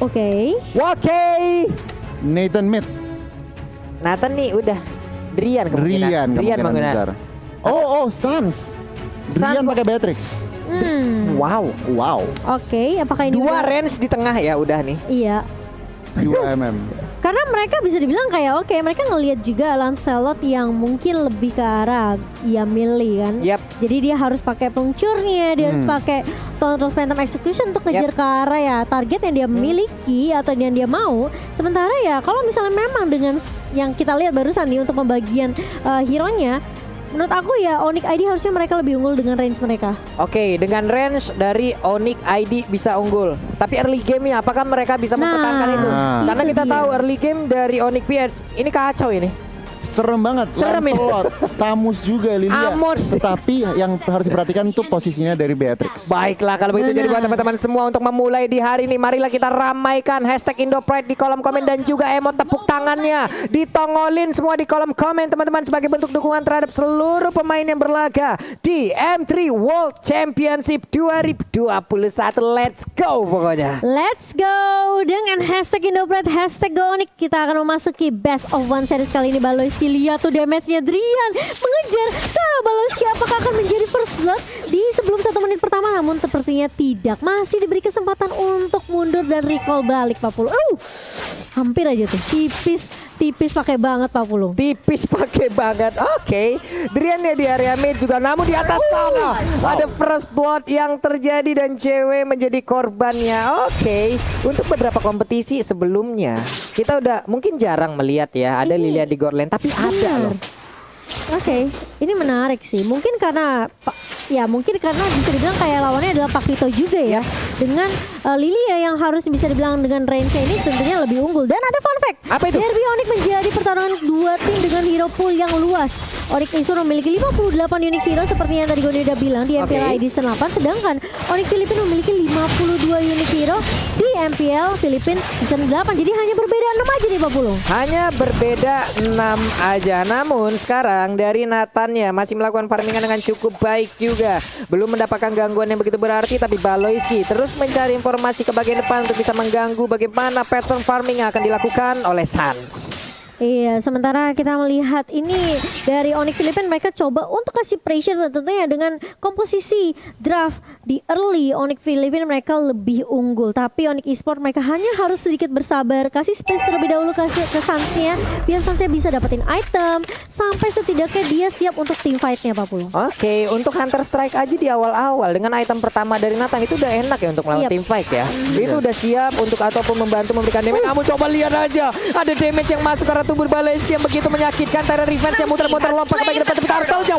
Oke. Nathan mid. Nathan nih udah Drian kemungkinan. Drian kemungkinan. besar. Oh, Sans. Drian pakai Beatrix. Wow. Oke, apakah ini Dua udah- range di tengah ya udah nih. Iya. 2 mm. Karena mereka bisa dibilang kayak oke, mereka ngelihat juga Lancelot yang mungkin lebih ke arah ya melee kan. Yap. Jadi dia harus pakai pengcurnya, dia harus pakai total phantom execution untuk ngejar ke arah ya target yang dia miliki atau yang dia mau. Sementara ya kalau misalnya memang dengan yang kita lihat barusan nih untuk pembagian hero-nya, menurut aku ya Onyx ID harusnya mereka lebih unggul dengan range mereka. Oke, dengan range dari Onyx ID bisa unggul. Tapi early game-nya apakah mereka bisa mempertahankan itu? Karena itu kita dia. tahu early game dari Onyx PS ini kacau ini. Serem banget. Serem ini. Lancelot, Tamus juga Lilia. Amon. Tetapi yang harus diperhatikan tuh posisinya dari Beatrix. Baiklah kalau begitu jadi buat teman-teman semua untuk memulai di hari ini marilah kita ramaikan hashtag IndoPride di kolom komen dan juga emot tepuk tangannya ditongolin semua di kolom komen teman-teman sebagai bentuk dukungan terhadap seluruh pemain yang berlaga di M3 World Championship 2021. Let's go pokoknya. Let's go dengan hashtag IndoPride, hashtag GoOnyx. Kita akan memasuki best of one series kali ini. Baloyski, lihat tuh damage-nya Drian mengejar Kara Baloyski. Apakah akan menjadi first blood di sebelum 1 menit pertama? Namun sepertinya tidak. Masih diberi kesempatan untuk mundur dan recall balik Pak Pulung. Hampir aja tuh. Tipis pakai banget Pak Pulung. Tipis pakai banget. Oke. Drian ya di area mid juga. Namun di atas sana ada first blood yang terjadi dan cewek menjadi korbannya. Oke. Untuk beberapa kompetisi sebelumnya kita udah mungkin jarang melihat ya ada Lilia di Gorland, tapi ada loh. Oke, ini menarik sih. Mungkin karena bisa dibilang kayak lawannya adalah Pakito juga ya. Dengan Lilia yang harus bisa dibilang dengan range ini tentunya lebih unggul. Dan ada fun fact. Apa itu? Derby Onyx menjadi pertarungan dua tim dengan hero pool yang luas. Onyx Isur memiliki 58 unique hero seperti yang tadi gue udah bilang di MPL ID 8, sedangkan Onyx Filipina memiliki 52 unique hero di MPL Filipina Season 8. Jadi hanya berbeda 6 aja nih Pak Pulung. Hanya berbeda 6 aja. Namun sekarang dari Nathan ya masih melakukan farmingan dengan cukup baik juga. Belum mendapatkan gangguan yang begitu berarti, tapi Baloyski terus mencari informasi ke bagian depan untuk bisa mengganggu bagaimana pattern farming yang akan dilakukan oleh Sans. Iya, sementara kita melihat ini dari Onyx Filipina mereka coba untuk kasih pressure tentunya dengan komposisi draft di early Onyx Filipina mereka lebih unggul. Tapi Onyx Esport mereka hanya harus sedikit bersabar, kasih space terlebih dahulu kasih ke Sansnya biar Sansnya bisa dapetin item sampai setidaknya dia siap untuk team fight-nya Pak Pulung. Oke, untuk Hunter Strike aja di awal-awal dengan item pertama dari Nathan itu udah enak ya untuk melawan team fight ya. Itu udah siap untuk ataupun membantu memberikan damage. Namun coba lihat aja ada damage yang masuk karena tubuh Baloyski yang begitu menyakitkan. Terror Revenge yang muter-muter lompat ke bagian depan, tapi turtle-nya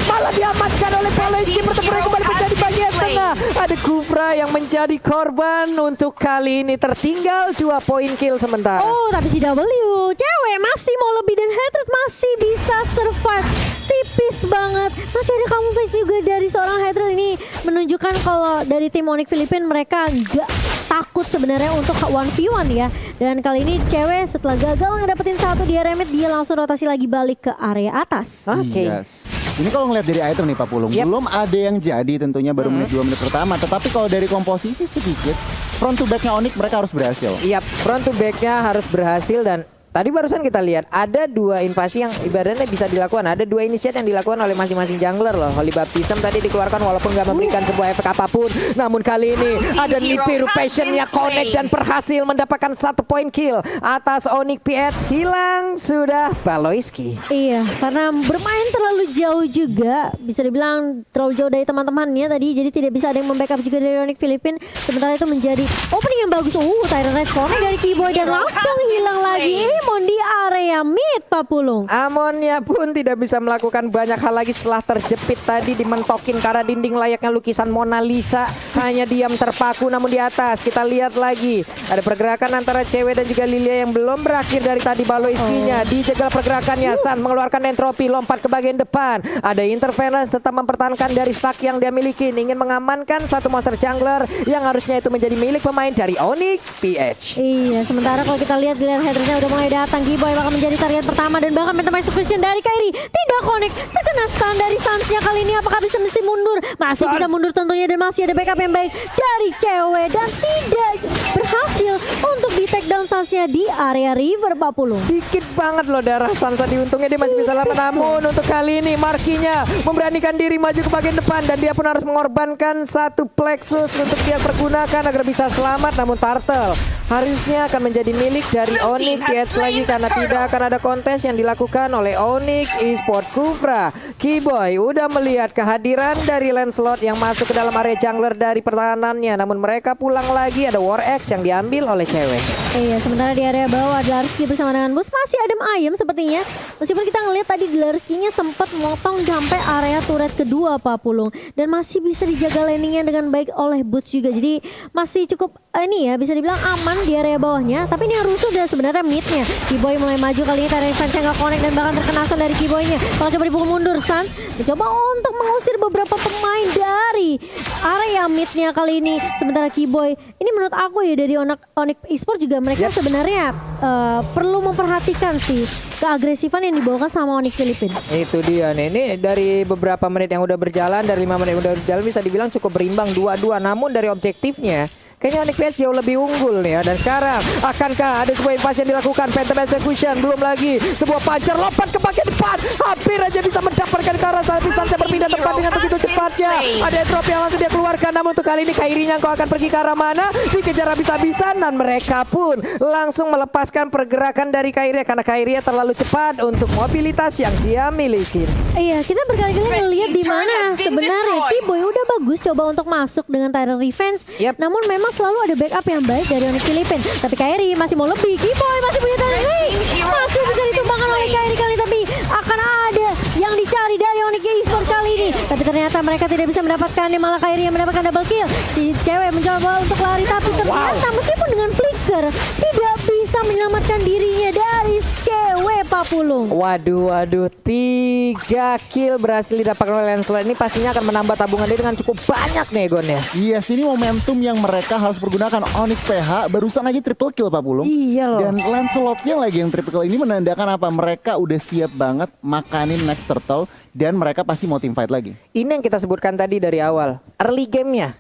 malah diamankan oleh Baloyski. Bertempur kembali menjadi bagian tengah. Ada Kufra yang menjadi korban untuk kali ini. Tertinggal 2 poin kill sementara. Oh, tapi si W cewek masih mau lebih dan Hatred masih bisa survive. Tipis banget. Masih ada camouflage juga dari seorang Hatred. Ini menunjukkan kalau dari tim Onyx Filipina mereka nggak takut sebenarnya untuk 1v1 ya. Dan kali ini cewek setelah gagal ngedapetin satu di area mid, dia langsung rotasi lagi balik ke area atas. Oke. Yes. Ini kalau ngeliat dari item nih Pak Pulung, belum ada yang jadi tentunya baru menit 2 menit pertama. Tetapi kalau dari komposisi sedikit, front to backnya Onyx mereka harus berhasil. Iya, front to backnya harus berhasil. Dan tadi barusan kita lihat ada 2 invasi yang ibaratnya bisa dilakukan. Ada 2 initiate yang dilakukan oleh masing-masing jungler loh. Holy Baptism tadi dikeluarkan walaupun nggak memberikan sebuah efek apapun. Namun kali ini ada Nibiru Passion-nya connect dan berhasil mendapatkan 1 poin kill atas Onyx PH. Hilang sudah Baloyski. Iya, karena bermain terlalu jauh juga, bisa dibilang terlalu jauh dari teman-temannya tadi, jadi tidak bisa ada yang membackup juga dari Onyx Filipina. Sementara itu menjadi opening yang bagus. Tyrant Red connect dari Keyboy dan langsung hilang lagi. Amon di area mid Pak Pulung. Amonnya pun tidak bisa melakukan banyak hal lagi setelah terjepit tadi dimentokin karena dinding layaknya lukisan Mona Lisa. Hanya diam terpaku. Namun di atas kita lihat lagi ada pergerakan antara cewek dan juga Lilia yang belum berakhir dari tadi. Baloyski-nya dijegal pergerakannya. San mengeluarkan entropi lompat ke bagian depan. Ada interference tetap mempertahankan dari stack yang dia miliki. Ingin mengamankan satu monster jungler yang harusnya itu menjadi milik pemain dari Onyx PH. Iya, sementara kalau kita lihat headernya udah mulai datang. Giboy bakal menjadi target pertama dan bahkan phantom execution dari Kairi tidak connect. Terkena stun dari Sansnya kali ini. Apakah bisa mundur? Masih bisa mundur tentunya dan masih ada backup yang baik dari cewek dan tidak berhasil take down Sansnya di area river Pak Pulung. Dikit banget loh darah Sansa diuntungnya dia masih bisa lama. Namun untuk kali ini Markinya memberanikan diri maju ke bagian depan dan dia pun harus mengorbankan satu plexus untuk dia pergunakan agar bisa selamat. Namun Turtle harusnya akan menjadi milik dari Onyx Yates lagi karena tidak akan ada kontes yang dilakukan oleh Onyx Esport Kufra. Keyboy udah melihat kehadiran dari Lancelot yang masuk ke dalam area jungler dari pertahanannya. Namun mereka pulang lagi, ada War X yang diambil oleh cewek. Iya, sementara di area bawah Dlarsky bersama dengan Boots masih adem ayem sepertinya. Meskipun kita ngelihat tadi Dlarsky-nya sempat motong sampai area turret kedua Pak Pulung. Dan masih bisa dijaga landingnya dengan baik oleh Boots juga. Jadi masih cukup ini ya bisa dibilang aman di area bawahnya. Tapi ini yang rusuh dan sebenarnya midnya. Keyboy mulai maju kali ini karena Defense-nya nggak connect dan bahkan terkena stun dari Keyboy-nya. Kalau coba dipukul mundur, Sans mencoba untuk mengusir beberapa pemain dari area midnya kali ini. Sementara Keyboy, ini menurut aku ya dari Onyx Esport juga mereka sebenarnya perlu memperhatikan sih keagresifan yang dibawakan sama Onyx Filipina. Itu dia nih, ini dari beberapa menit yang udah berjalan, dari 5 menit yang udah berjalan bisa dibilang cukup berimbang 2-2. Namun dari objektifnya kayaknya Onyx Yates jauh lebih unggul nih ya. Dan sekarang akankah ada sebuah invasi yang dilakukan? Phantom Execution, belum lagi sebuah pancer lompat ke bagian depan, hampir aja bisa mendapatkan ke arah sana. Sansa berpindah tempat dengan begitu cepatnya. Ada entropy yang langsung dia keluarkan. Namun untuk kali ini Kairi-nya kau akan pergi ke arah mana? Dikejar habis-habisan dan mereka pun langsung melepaskan pergerakan dari Kairi karena Kairi terlalu cepat untuk mobilitas yang dia miliki. Iya, kita berkali-kali ngelihat di mana sebenarnya Keyboy udah bagus coba untuk masuk dengan Tyrant Revenge. Namun memang selalu ada backup yang baik dari Onyx Filipina. Tapi Kairi masih mau lebih. Keyboy masih punya Tyrant Revenge. Masih bisa ditumbangkan oleh Kairi kali, tapi akan ada yang dicari dari Onyx Esport kali ini. Tapi ternyata mereka tidak bisa mendapatkannya, malah Kairi yang mendapatkan double kill. Si cewek mencoba untuk lari tapi ternyata meskipun dengan flicker tidak bisa menyelamatkan dirinya dari cewek Pak Pulung. Waduh, 3 kill berhasil didapatkan oleh Lancelot. Ini pastinya akan menambah tabungan dia dengan cukup banyak nih Gon ya. Yes, ini momentum yang mereka harus pergunakan. Onyx PH barusan aja triple kill Pak Pulung. Iya loh. Dan Lancelotnya lagi yang triple kill ini menandakan apa? Mereka udah siap banget makanin next turtle dan mereka pasti mau team fight lagi. Ini yang kita sebutkan tadi dari awal. Early game-nya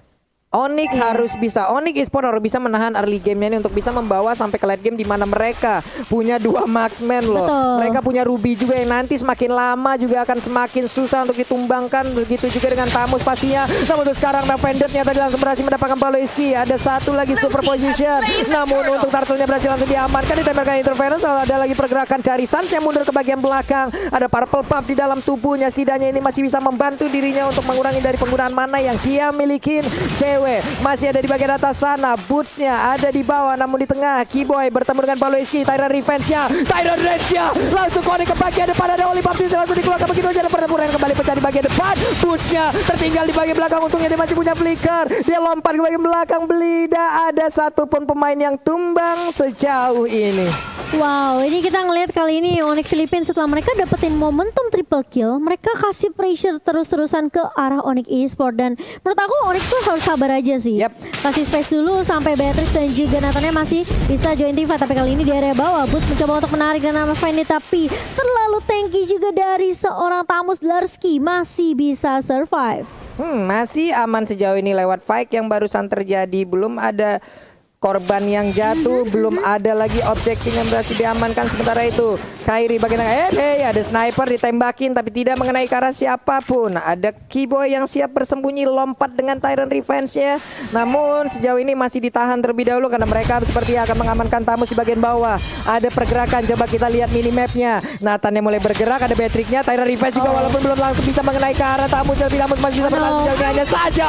Onyx harus bisa, Onyx Esport harus bisa menahan early game-nya ini untuk bisa membawa sampai ke late game di mana mereka punya 2 marksman loh. Betul. Mereka punya Ruby juga yang nanti semakin lama juga akan semakin susah untuk ditumbangkan. Begitu juga dengan Tamus pastinya. Namun untuk sekarang Vendetnya tadi langsung berhasil mendapatkan Paloiski. Ada satu lagi super position. Namun untuk Turtle-nya berhasil langsung diamankan, ditembakkan interference. Lalu ada lagi pergerakan dari Sans yang mundur ke bagian belakang. Ada purple puff di dalam tubuhnya. Setidaknya ini masih bisa membantu dirinya untuk mengurangi dari penggunaan mana yang dia milikin. Masih ada di bagian atas sana, Boots-nya ada di bawah, namun di tengah Keyboy bertemu dengan Paloiski. Tyrant Revenge-nya, Tyrant Rage-nya langsung connect ke bagian depan. Ada Oli Baptiste langsung dikeluarkan begitu aja. Ada pertempuran kembali pecah di bagian depan. Boots-nya tertinggal di bagian belakang. Untungnya dia masih punya flicker. Dia lompat ke bagian belakang. Tidak ada satupun pemain yang tumbang sejauh ini. Wow, ini kita ngelihat kali ini Onyx Filipina setelah mereka dapetin momentum triple kill, mereka kasih pressure terus-terusan ke arah Onyx Esport. Dan menurut aku Onyx tuh harus sabar aja sih. Kasih space dulu sampai Beatrix dan juga Nathan-nya masih bisa join team fight. Tapi kali ini di area bawah Boots mencoba untuk menarik dan nama Fendi, tapi terlalu tanky juga dari seorang Tamus Dlarsky, masih bisa survive. Masih aman sejauh ini lewat fight yang barusan terjadi. Belum ada korban yang jatuh, belum ada lagi objektif yang berhasil diamankan. Sementara itu Kairi bagian tengah, ada sniper ditembakin tapi tidak mengenai ke arah siapapun. Ada Keyboy yang siap bersembunyi lompat dengan Tyrant Revenge-nya. Namun sejauh ini masih ditahan terlebih dahulu karena mereka seperti akan mengamankan Tamus di bagian bawah. Ada pergerakan, coba kita lihat minimapnya. Nathan yang mulai bergerak, ada Beatrix-nya, Tyrant Revenge juga walaupun belum langsung bisa mengenai ke arah Tamus. Tapi Tamus masih bisa berlangsung sejauh ini hanya saja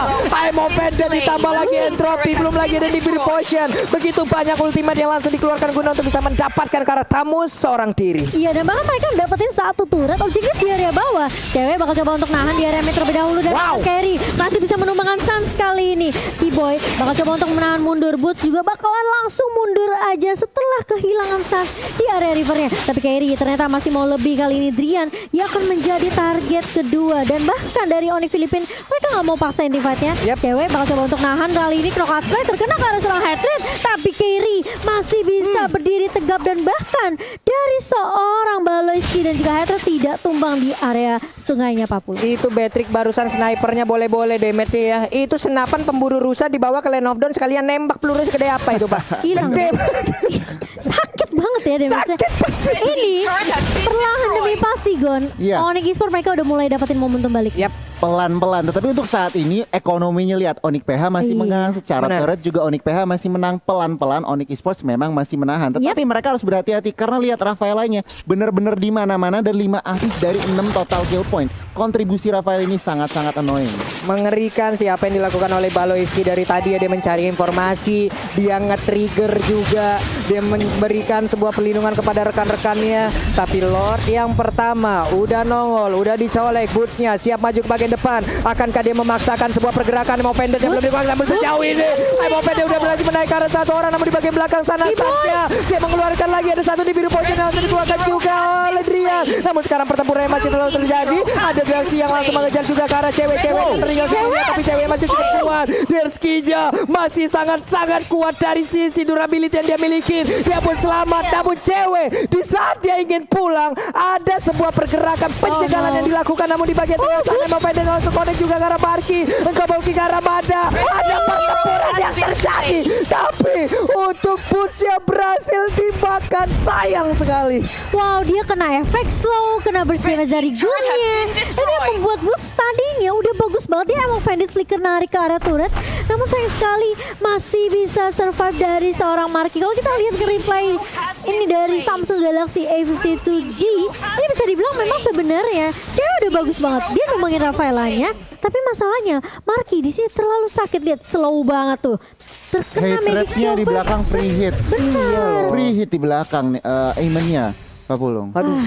Imo Vendor ditambah lagi entropy, belum lagi ada di potion. Begitu banyak ultimate yang langsung dikeluarkan guna untuk bisa mendapatkan ke arah Tamus seorang diri. Iya, dan bahkan mereka dapetin satu turret objektif di area bawah. Cewek bakal coba untuk nahan di area mid terlebih dahulu dan Kairi masih bisa menumbangkan Sans kali ini. Keyboy bakal coba untuk menahan mundur. Boots juga bakalan langsung mundur aja setelah kehilangan Sans di area rivernya. Tapi Kairi ternyata masih mau lebih kali ini. Drian yang akan menjadi target kedua dan bahkan dari Onyx Filipina mereka nggak mau paksain team fight-nya. Cewek bakal coba untuk nahan kali ini. Knockout Fly terkena ke arah seorang Hatred, tapi Kairi masih bisa berdiri tegap dan bahkan dari seorang Baloyski dan juga Heather tidak tumbang di area sungainya Papul. Itu Patrick barusan snipernya boleh-boleh damage sih ya. Itu senapan pemburu rusa dibawa ke Land of Dawn sekalian nembak peluru segede apa itu Pak? Hilang. Sakit banget ya damage-nya. Ini perlahan demi pasti Gon. Iya. Onyx Esports mereka udah mulai dapetin momentum balik. Yap. Pelan-pelan, tetapi untuk saat ini ekonominya lihat Onyx PH masih Iya. menang secara Benar. turret juga Onyx PH masih menang pelan-pelan. Onyx Esports memang masih menahan, tetapi mereka harus berhati-hati karena lihat Rafaelanya benar-benar di mana-mana dan 5 assist dari 6 total kill point. Kontribusi Rafael ini sangat-sangat annoying. Mengerikan sih apa yang dilakukan oleh Baloyski dari tadi ya, dia mencari informasi, dia nge-trigger juga, dia memberikan sebuah perlindungan kepada rekan-rekannya. Tapi Lord yang pertama udah nongol, udah dicolek bootsnya, siap maju ke bagian depan. Akankah dia memaksakan sebuah pergerakan? Emo Pendant yang belum dikuasai namun sejauh ini Emo Pendant udah berhasil menaikkan satu orang, namun di bagian belakang sana saja dia mengeluarkan lagi, ada satu di biru pojok yang langsung dikeluarkan juga oleh Drian. Namun sekarang pertempuran yang masih terus terjadi, ada Darcy yang langsung mengejar juga ke arah cewek-cewek yang tertinggal sebelumnya, tapi cewek masih cukup kuat. Derskija masih sangat-sangat kuat dari sisi durability yang dia miliki. Dia pun selamat, namun cewek di saat dia ingin pulang ada sebuah pergerakan pencegahan yang dilakukan, namun di bagian tengah sana Emo Pendant langsung connect juga ke arah Barki, engkau Bauki ke arah Mada. Ada pertempuran yang terjadi, tapi untuk Boots-nya berhasil dimakan, sayang sekali. Wow, dia kena efek slow, kena bersih dari gunnya. Dan yang membuat Boots tadinya udah bagus banget. Dia emang Bandit flicker narik ke arah turret. Namun sayang sekali masih bisa survive dari seorang Marky. Kalau kita lihat ke replay ini dari Samsung Galaxy A52G, ini bisa dibilang memang sebenarnya cewek udah bagus banget. Dia numbangin Rafaelanya. Tapi masalahnya Marky di sini terlalu sakit, lihat slow banget tuh. Terkena magic Hatrednya di silver. belakang free hit. Benar. Free hit di belakang nih, aimannya Pak Pulung. Aduh.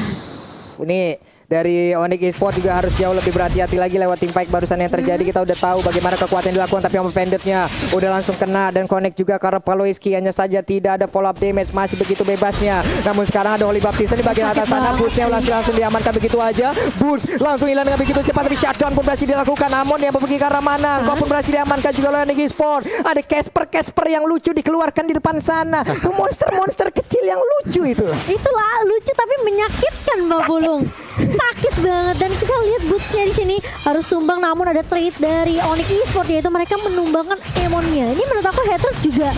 Ini dari Onyx Esports juga harus jauh lebih berhati-hati lagi lewat team fight barusan yang terjadi. Kita udah tahu bagaimana kekuatan yang dilakukan, tapi Emo Pendant-nya udah langsung kena dan connect juga karena Baloyski, hanya saja tidak ada follow up damage, masih begitu bebasnya. Namun sekarang ada Holy Baptista di bagian atas sana, Boots-nya langsung diamankan begitu aja. Boots langsung hilang dengan begitu cepat, tapi shutdown pun berhasil dilakukan. Amon yang pergi ke arah mana, kau pun berhasil diamankan juga oleh Onyx Esports. Ada Casper yang lucu dikeluarkan di depan sana. Itu monster-monster kecil yang lucu itu. Itulah lucu tapi menyakitkan Mbak Bulung. Sakit banget, dan kita lihat Boots-nya di sini harus tumbang, namun ada trade dari Onyx Esports yaitu mereka menumbangkan Emonnya. Ini menurut aku Hater juga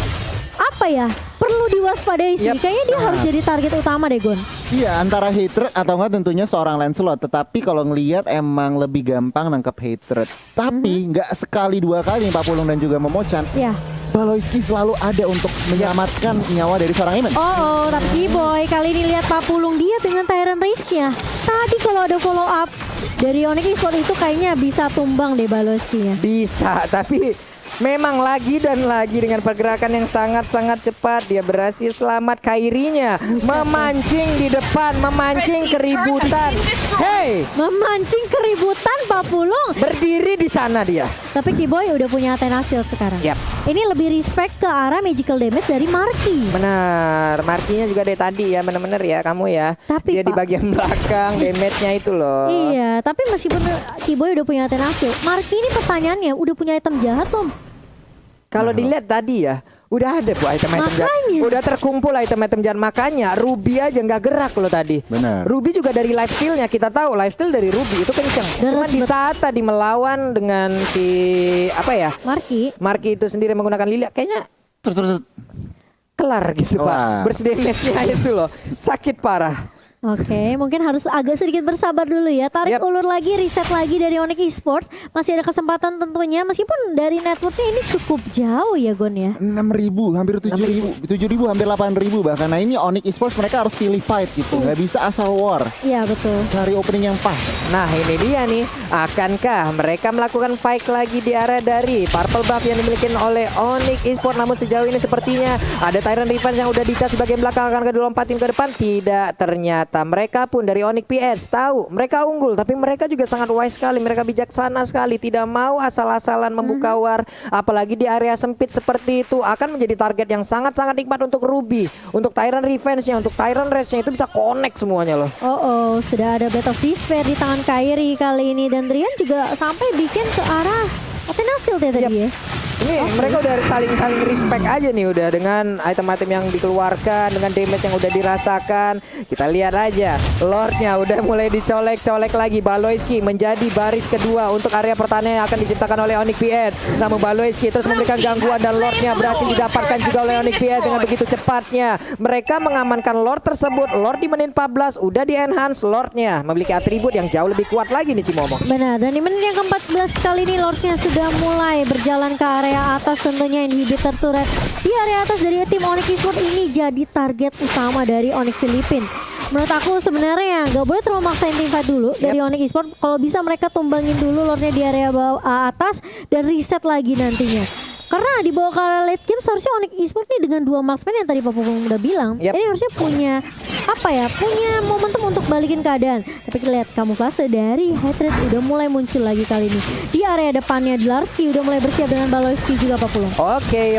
apa ya, perlu diwaspadai sih. Yep. Kayaknya dia harus jadi target utama deh Gon. Iya, antara hatred atau enggak tentunya seorang Lancelot. Tetapi kalau ngelihat emang lebih gampang nangkep hatred. Tapi nggak sekali dua kali Pak Pulung dan juga Momochan. Ya. Baloyski selalu ada untuk menyelamatkan nyawa dari seorang Eman. Oh, tapi Kiboy kali ini lihat Pak Pulung dia dengan Tyrant Rage-nya. Tadi kalau ada follow up dari Onyx Esports itu kayaknya bisa tumbang deh Baloyski-nya. Bisa, tapi memang lagi dan lagi dengan pergerakan yang sangat-sangat cepat dia berhasil selamat. Kairinya memancing di depan, memancing keributan. Hey, Memancing keributan Pak Pulung. berdiri di sana dia. Tapi Kiboy udah punya Athena Shield sekarang. Yap. Ini lebih respect ke arah magical damage dari Marky. Benar, markinya juga dari tadi ya, benar-benar ya kamu ya. Tapi, dia di Pak, bagian belakang, damage-nya itu loh. Iya, tapi meskipun Kiboy udah punya Athena Shield, Marky ini pertanyaannya udah punya item jahat belum? Kalau dilihat tadi ya, udah ada bu item-item jahat. Makanya. Udah terkumpul item-item jahat. Makanya Ruby aja nggak gerak loh tadi. Benar. Ruby juga dari lifesteal-nya, kita tahu lifesteal dari Ruby itu kenceng. Cuma di saat tadi melawan dengan si apa ya, Marky itu sendiri menggunakan Lilia, kayaknya kelar gitu Kelar. Pak. Bersedia match-nya itu loh, sakit parah. Oke, mungkin harus agak sedikit bersabar dulu ya. Tarik Yap. ulur lagi, reset lagi dari Onyx Esports. Masih ada kesempatan tentunya, meskipun dari networknya ini cukup jauh ya Gon ya. 6.000, hampir 7.000, hampir 8.000 bahkan. Nah ini Onyx Esports mereka harus pilih fight gitu, nggak bisa asal war. Iya betul. Cari opening yang pas. Nah ini dia nih, akankah mereka melakukan fight lagi di area dari purple buff yang dimiliki oleh Onyx Esports? Namun sejauh ini sepertinya ada Tyrant Revenge yang udah dicat sebagai belakang, akan dilompatin ke depan. Tidak, ternyata mereka pun dari Onyx PS tahu mereka unggul, tapi mereka juga sangat wise sekali, mereka bijaksana sekali, tidak mau asal-asalan membuka war, apalagi di area sempit seperti itu. Akan menjadi target yang sangat-sangat nikmat untuk Ruby, untuk Tyrant Revenge-nya, untuk Tyrant Rage-nya, itu bisa connect semuanya loh. Oh, sudah ada Breath of Despair di tangan Kairi kali ini, dan Drian juga sampai bikin ke arah Athena Shield ya tadi ya. Ini mereka udah saling respect aja nih udah dengan item-item yang dikeluarkan, dengan damage yang udah dirasakan. Kita lihat aja, Lordnya udah mulai dicolek-colek lagi. Baloyski menjadi baris kedua untuk area pertahanan yang akan diciptakan oleh Onyx PS. Namun Baloyski terus memberikan gangguan dan Lordnya berhasil didapatkan juga oleh Onyx PS dengan begitu cepatnya. Mereka mengamankan Lord tersebut. Lord di menit 14 udah di-enhance. Lordnya memiliki atribut yang jauh lebih kuat lagi nih Cimomo. Benar, dan di menit yang ke-14 kali ini Lordnya sudah mulai berjalan ke area atas, tentunya inhibitor turret di area atas dari tim Onyx Esports ini jadi target utama dari Onyx Filipin. Menurut aku sebenarnya nggak boleh terlalu maksain teamfight dulu dari Onyx Esports. Kalau bisa mereka tumbangin dulu Lordnya di area bawah atas dan reset lagi nantinya. Karena di bawah ke late game seharusnya Onyx Esports nih dengan 2 marksman yang tadi Pak Pupung udah bilang, ini harusnya punya punya momentum untuk balikin keadaan. Tapi kita lihat kamuflase dari Hatred udah mulai muncul lagi kali ini. Di area depannya Larski udah mulai bersiap dengan Baloyski juga Pak Pulung. Oke.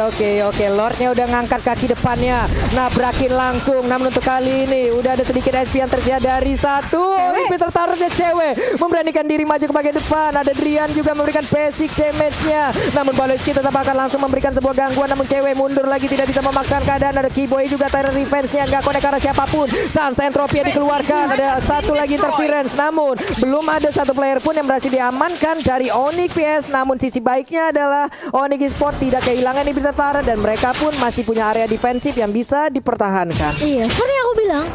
Lordnya udah ngangkat kaki depannya, nabrakin langsung. Namun untuk kali ini udah ada sedikit SP yang tersedia dari satu. Inhibitor tertarusnya cewek memberanikan diri maju ke bagian depan. Ada Drian juga memberikan basic damage-nya. Namun Baloyski tetap akan langsung memberikan sebuah gangguan, namun cewek mundur lagi, tidak bisa memaksakan keadaan. Ada Keyboy juga, Tyrant Revenge-nya nggak connect karena siapapun. Sans Entropy dikeluarkan, ada satu lagi interference, namun belum ada satu player pun yang berhasil diamankan dari Onyx PS. Namun sisi baiknya adalah Onyx Esports tidak kehilangan inhibitor Tara dan mereka pun masih punya area defensif yang bisa dipertahankan. Iya, seperti yang aku bilang,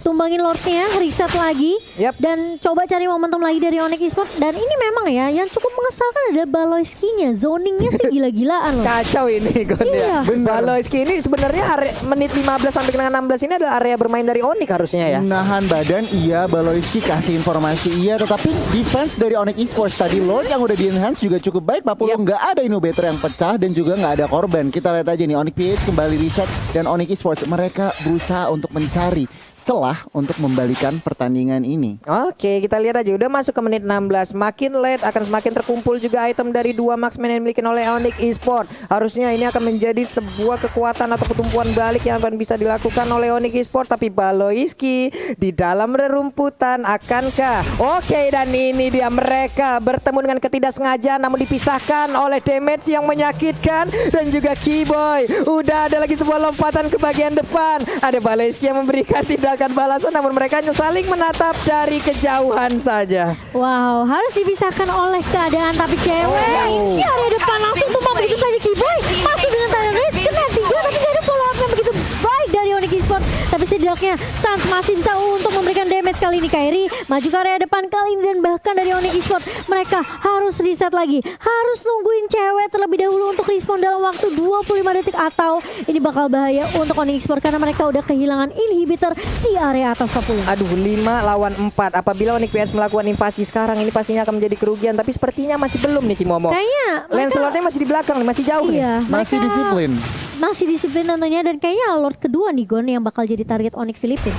tumbangin Lordnya, reset lagi, dan coba cari momentum lagi dari Onyx Esports. Dan ini memang ya, yang cukup mengesalkan ada Baloyski-nya, zoningnya sih gila-gilaan loh. Kacau ini Gon ya. Baloyski ini sebenarnya menit 15 sampai dengan 16 ini adalah area bermain dari Onyx harusnya ya. Nahan badan, iya. Baloyski kasih informasi, iya. Tetapi defense dari Onyx Esports tadi, Lord yang udah di-enhance juga cukup baik. Pak Pulung nggak ada inhibitor yang pecah dan juga nggak ada korban. Kita lihat aja nih, Onyx PH kembali reset dan Onyx Esports mereka berusaha untuk mencari celah untuk membalikan pertandingan ini. Oke, kita lihat aja udah masuk ke menit 16. Makin late akan semakin terkumpul juga item dari 2 marksman yang dimiliki oleh Onyx Esports. Harusnya ini akan menjadi sebuah kekuatan atau pertumbuhan balik yang akan bisa dilakukan oleh Onyx Esports. Tapi Baloyski di dalam rerumputan akankah? Oke, dan ini dia mereka bertemu dengan ketidaksengajaan namun dipisahkan oleh damage yang menyakitkan dan juga Keyboy. Udah ada lagi sebuah lompatan ke bagian depan. Ada Baloyski yang memberikan tindakan balasan, namun mereka hanya saling menatap dari kejauhan saja. Wow, harus dipisahkan oleh keadaan, tapi cewek di area depan langsung tumbang begitu saja. Keyboy masuk dengan Tyrant Rage, kena 3 tapi gak ada follow up yang begitu baik dari Onyx Esports. Tapi setidaknya Sans masih bisa untuk memberikan damage kali ini. Kairi maju ke area depan kali ini dan bahkan dari Onyx Esports mereka harus reset lagi, harus nungguin cewek terlebih dahulu untuk respon dalam waktu 25 detik atau ini bakal bahaya untuk Onyx Esports karena mereka udah kehilangan inhibitor di area atas 40. Aduh, 5 lawan 4. Apabila Onyx PS melakukan invasi sekarang ini pastinya akan menjadi kerugian, tapi sepertinya masih belum nih Cimomo. Kayaknya Lancelotnya masih di belakang nih, masih jauh nih. Masih disiplin. Masih disiplin tentunya, dan kayaknya Lord kedua nih Gon yang bakal jadi target Onyx Filipin.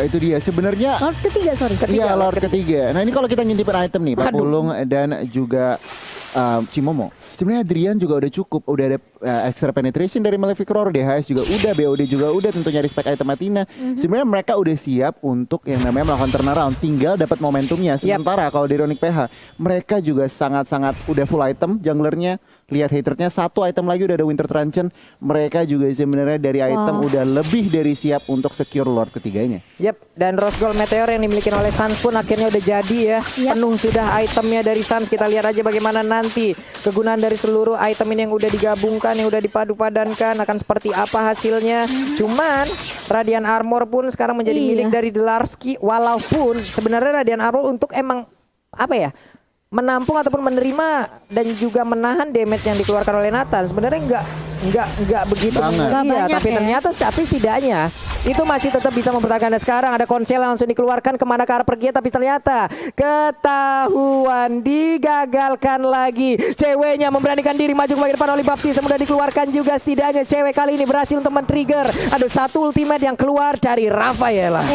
Itu dia sebenarnya. Lord ketiga, sorry. Iya, Lord ketiga. Nah, ini kalau kita ngintipin item nih, Pak Pulung dan juga Cimomo. Sebenarnya Adrian juga udah cukup, udah ada extra penetration dari Malefic Roar, DHS juga udah, BOD juga udah, tentunya respect item Athena. Sebenarnya mereka udah siap untuk yang namanya melakukan turnaround, tinggal dapat momentumnya. Sementara kalau dari Onyx PH, mereka juga sangat-sangat udah full item junglernya. Lihat haternya, satu item lagi udah ada Winter Truncheon. Mereka juga sebenarnya dari item udah lebih dari siap untuk secure Lord ketiganya. Dan Rose Gold Meteor yang dimiliki oleh Sans pun akhirnya udah jadi ya. Penuh sudah itemnya dari Sans. Kita lihat aja bagaimana nanti kegunaan dari seluruh item ini yang udah digabungkan, yang udah dipadu-padankan akan seperti apa hasilnya. Cuman Radiant Armor pun sekarang menjadi milik dari Larski. Walaupun sebenarnya Radiant Armor untuk emang menampung ataupun menerima dan juga menahan damage yang dikeluarkan oleh Nathan. Sebenarnya enggak begitu tapi ternyata setidaknya itu masih tetap bisa mempertahankan. Dan sekarang ada konsel langsung dikeluarkan kemana ke arah pergi, tapi ternyata ketahuan, digagalkan lagi. Ceweknya memberanikan diri maju ke bagian depan oleh Baptiste, mudah dikeluarkan juga. Setidaknya cewek kali ini berhasil untuk men-trigger. Ada satu ultimate yang keluar dari Rafaela.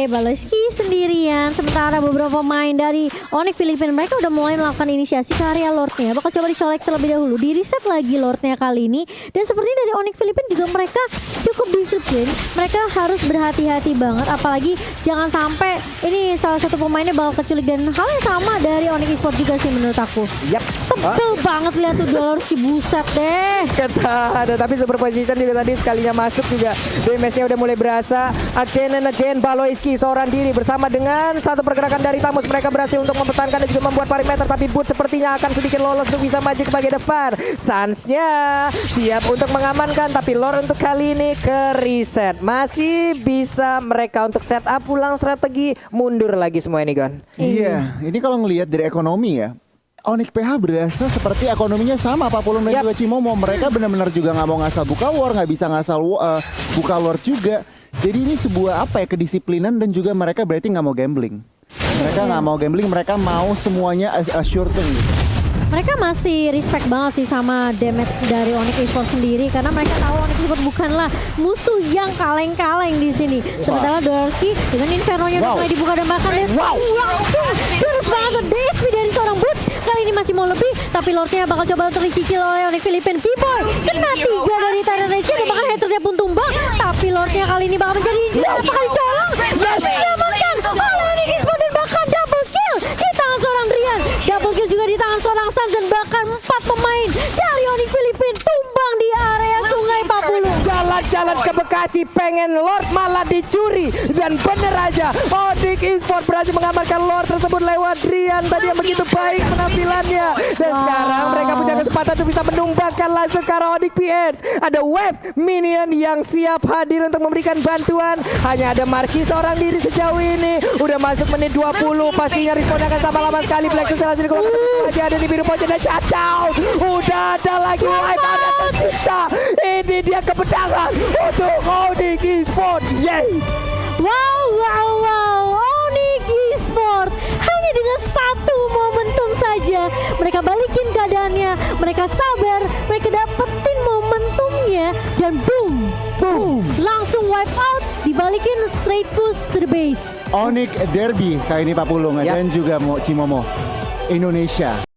Baloyski sendirian, sementara beberapa pemain dari Onyx Filipin mereka udah mulai melakukan inisiasi ke area Lordnya. Bakal coba dicolek terlebih dahulu, di reset lagi Lordnya kali ini. Dan seperti dari Onyx Filipina juga mereka cukup disiplin. Mereka harus berhati-hati banget, apalagi jangan sampai ini salah satu pemainnya bakal keculik. Dan hal yang sama dari Onyx Esports juga sih menurut aku. Yap. Tebel banget lihat tuh Dolorski, buset deh. Kata ada, tapi super position juga tadi sekalinya masuk juga damage-nya udah mulai berasa. Again and again Baloiski seorang diri bersama dengan satu pergerakan dari Samus, mereka berhasil untuk mempertahankan dan juga membuat perimeter, tapi Boot sepertinya akan sedikit lolos untuk bisa maju ke bagian depan. Suns-nya siap untuk mengamankan, tapi Lord untuk kali ini ke reset. Masih bisa mereka untuk setup ulang strategi, mundur lagi semua ini Gon. Iya, ini kalau ngelihat dari ekonomi ya, Onyx PH berasa seperti ekonominya sama Papulung dan juga Cimomo. Mereka benar-benar juga nggak mau ngasal buka war, nggak bisa ngasal buka lord juga. Jadi ini sebuah apa ya, kedisiplinan, dan juga mereka berarti nggak mau gambling. Mereka nggak mau gambling, mereka mau semuanya a sure thing. Mereka masih respect banget sih sama damage dari Onyx Esports sendiri, karena mereka tahu Onyx Esports bukanlah musuh yang kaleng-kaleng di sini. Sementara Dolorski dengan Inferno-nya udah mulai dibuka dan bahkan langsung terus banget DSP dari seorang Boots. Kali ini masih mau lebih, tapi Lordnya bakal coba untuk dicicil oleh Onyx Filipina. Keyboy kena 3 dari Tyrant Rage dan bahkan headernya pun tumbang. Tapi Lordnya kali ini bakal menjadi berapa kali colong. Diamankan oleh Onyx Esports dan bahkan double kill di tangan seorang Drian. Double kill juga di tangan seorang Suns dan bahkan 4 pemain dari Onyx Filipina tumbang di area Sungai Papulung. Jalan-jalan ke Bekasi pengen Lord malah dicuri, dan bener aja Onyx Esports berhasil mengamankan Lord tersebut lewat Drian tadi yang begitu baik penampilannya, dan sekarang mereka punya kesempatan untuk bisa menumbangkan langsung ke arah Onyx PH. Ada wave minion yang siap hadir untuk memberikan bantuan. Hanya ada Marki seorang diri sejauh ini, udah masuk menit 20, pastinya respon akan sama lama sekali. Black Sun langsung dikeluarkan aja ada di biru pojok dan shutdown. Udah ada lagi wipe, ada tercipta. Ini dia kemenangan untuk Onyx Esports. Yay! Wow, Onyx Esports hanya dengan satu momentum saja mereka balikin keadaannya, mereka sabar, mereka dapetin momentumnya, dan boom, langsung wipe out, dibalikin straight push to the base. Onyx Derby kali ini Papulung dan juga Cimomo Indonesia.